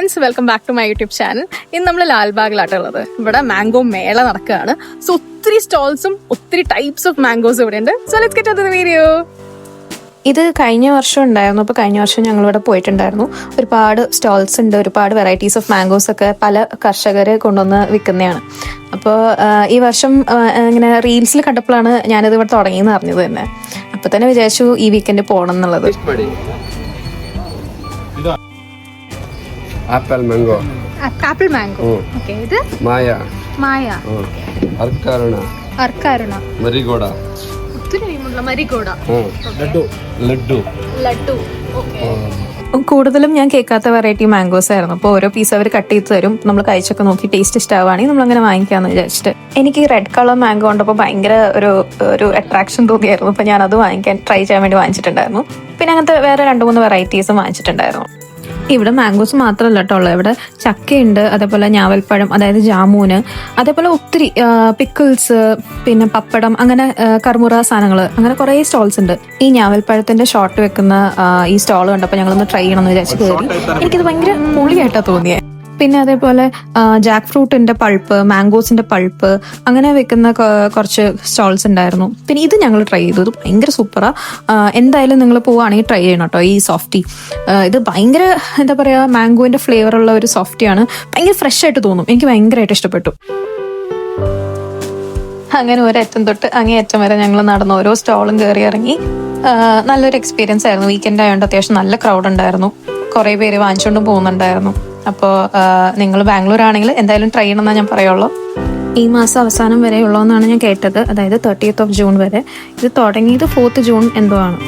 Friends, welcome back to my YouTube channel. ഇന്ന് നമ്മൾ ലാൽബാഗിലാട്ടുള്ളത്. ഇവിടെ മാംഗോ മേള നടക്കുകയാണ്. സോ ഒത്തിരി സ്റ്റോൾസും ഒത്തിരി ടൈപ്സ് ഓഫ് മാംഗോസും ഇവിടെ ഉണ്ട്. So let's get to the video. ഇത് കഴിഞ്ഞ വർഷം ഉണ്ടായിരുന്നു. അപ്പോൾ കഴിഞ്ഞ വർഷം ഞങ്ങളിവിടെ പോയിട്ടുണ്ടായിരുന്നു. ഒരുപാട് സ്റ്റോൾസ് ഉണ്ട്, ഒരുപാട് വെറൈറ്റീസ് ഓഫ് മാംഗോസ് ഒക്കെ പല കർഷകർ കൊണ്ടുവന്ന് വിൽക്കുന്നതാണ്. അപ്പോൾ ഈ വർഷം ഇങ്ങനെ റീൽസിൽ കണ്ടപ്പോഴാണ് ഞാനിത് ഇവിടെ തുടങ്ങിയെന്ന് അറിഞ്ഞത് തന്നെ. അപ്പോൾ തന്നെ വിചാരിച്ചു ഈ വീക്കെൻഡ് പോകണം എന്നുള്ളത്. Apple mango, apple mango. Okay, ഇത് മായ, മായ, അർക്കാരുണ, അർക്കാരുണ, മരിഗോഡ, ഒത്തിരി നെയിമുള്ള മരിഗോഡ, ലഡ്ഡു, ലഡ്ഡു, ലഡ്ഡു. ഓക്കേ, കൂടുതലും ഞാൻ കേൾക്കാത്ത വെറൈറ്റി മാംഗോസ് ആയിരുന്നു. അപ്പോൾ ഓരോ പീസ് അവർ കട്ട് ചെയ്ത് തരും. നമ്മൾ കഴിച്ചൊക്കെ നോക്കി ടേസ്റ്റ് ഇഷ്ടമാവുകയാണെങ്കിൽ നമ്മൾ അങ്ങനെ വാങ്ങിക്കാമെന്ന് വിചാരിച്ചിട്ട്. എനിക്ക് റെഡ് കളർ മാംഗോ കണ്ടപ്പോൾ ഭയങ്കര ഒരു അട്രാക്ഷൻ തോന്നിയായിരുന്നു. അപ്പോൾ ഞാനത് വാങ്ങിക്കാൻ ട്രൈ ചെയ്യാൻ വേണ്ടി വാങ്ങിച്ചിട്ടുണ്ടായിരുന്നു. പിന്നെ അങ്ങനത്തെ വേറെ 2-3 വെറൈറ്റീസും വാങ്ങിച്ചിട്ടുണ്ടായിരുന്നു. ഇവിടെ മാംഗോസ് മാത്രമല്ല കേട്ടോ ഉള്ളത്. ഇവിടെ ചക്കയുണ്ട്, അതേപോലെ ഞാവൽപ്പഴം, അതായത് ജാമൂന്, അതേപോലെ ഒത്തിരി പിക്കിൾസ്, പിന്നെ പപ്പടം, അങ്ങനെ കർമുറ സാധനങ്ങൾ, അങ്ങനെ കുറേ സ്റ്റോൾസ് ഉണ്ട്. ഈ ഞാവൽപ്പഴത്തിന്റെ ഷോർട്ട് വെക്കുന്ന ഈ സ്റ്റോൾ കണ്ടപ്പോൾ ഞങ്ങളൊന്ന് ട്രൈ ചെയ്യണമെന്ന് വിചാരിച്ച് കയറി. എനിക്കിത് ഭയങ്കര പൊളിയായിട്ടാണ് തോന്നിയത്. പിന്നെ അതേപോലെ ജാക്ക് ഫ്രൂട്ടിന്റെ പൾപ്പ്, മാംഗോസിന്റെ പൾപ്പ്, അങ്ങനെ വെക്കുന്ന കുറച്ച് സ്റ്റോൾസ് ഉണ്ടായിരുന്നു. പിന്നെ ഇത് ഞങ്ങൾ ട്രൈ ചെയ്തു. ഇത് ഭയങ്കര സൂപ്പറാ. എന്തായാലും നിങ്ങൾ പോവുകയാണെങ്കിൽ ട്രൈ ചെയ്യണം കേട്ടോ ഈ സോഫ്റ്റി. ഇത് ഭയങ്കര എന്താ പറയുക, മാംഗോന്റെ ഫ്ലേവർ ഉള്ള ഒരു സോഫ്റ്റിയാണ്. ഭയങ്കര ഫ്രഷ് ആയിട്ട് തോന്നും. എനിക്ക് ഭയങ്കരമായിട്ട് ഇഷ്ടപ്പെട്ടു. അങ്ങനെ ഒരറ്റം തൊട്ട് അങ്ങേയറ്റം വരെ ഞങ്ങൾ നടന്നു ഓരോ സ്റ്റോളും കയറി ഇറങ്ങി. നല്ലൊരു എക്സ്പീരിയൻസ് ആയിരുന്നു. വീക്കെൻഡ് ആയതുകൊണ്ട് അത്യാവശ്യം നല്ല ക്രൗഡ് ഉണ്ടായിരുന്നു. കുറേ പേര് വാങ്ങിച്ചുകൊണ്ടും പോകുന്നുണ്ടായിരുന്നു. അപ്പോൾ നിങ്ങൾ ബാംഗ്ലൂർ ആണെങ്കിൽ എന്തായാലും ട്രൈ ചെയ്യണമെന്നാണ് ഞാൻ പറയുള്ളൂ. ഈ മാസം അവസാനം വരെ ഉള്ളതെന്നാണ് ഞാൻ കേട്ടത്. അതായത് 30th of June വരെ. ഇത് തുടങ്ങിയത് 4th June എന്തോ ആണ്.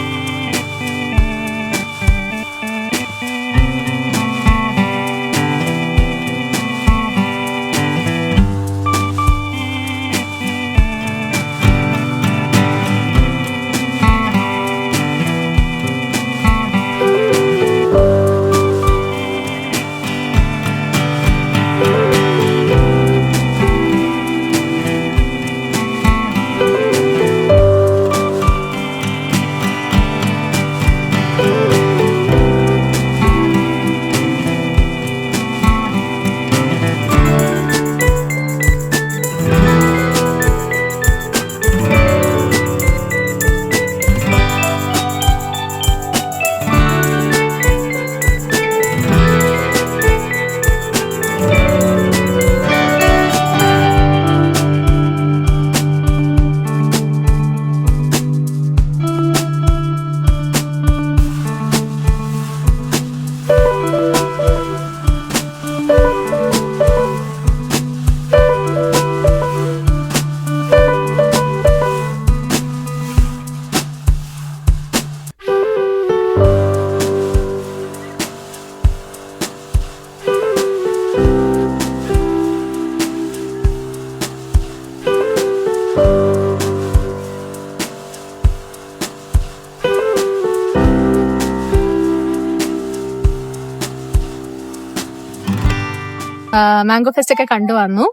മാംഗോ ഫെസ്റ്റ് ഒക്കെ കണ്ടു വന്നു.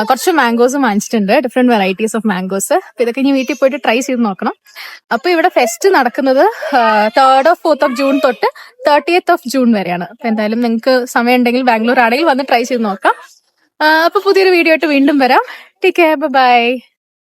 കുറച്ച് മാംഗോസ് വാങ്ങിച്ചിട്ടുണ്ട്, ഡിഫറെന്റ് വെറൈറ്റീസ് ഓഫ് മാംഗോസ്. അപ്പൊ ഇതൊക്കെ ഇനി വീട്ടിൽ പോയിട്ട് ട്രൈ ചെയ്ത് നോക്കണം. അപ്പൊ ഇവിടെ ഫെസ്റ്റ് നടക്കുന്നത് 3rd or 4th of June തൊട്ട് 30th of June വരെയാണ്. അപ്പൊ എന്തായാലും നിങ്ങൾക്ക് സമയം ഉണ്ടെങ്കിൽ ബാംഗ്ലൂർ ആണെങ്കിൽ വന്ന് ട്രൈ ചെയ്ത് നോക്കാം. അപ്പൊ പുതിയൊരു വീഡിയോ ആയിട്ട് വീണ്ടും വരാം. Take care, by.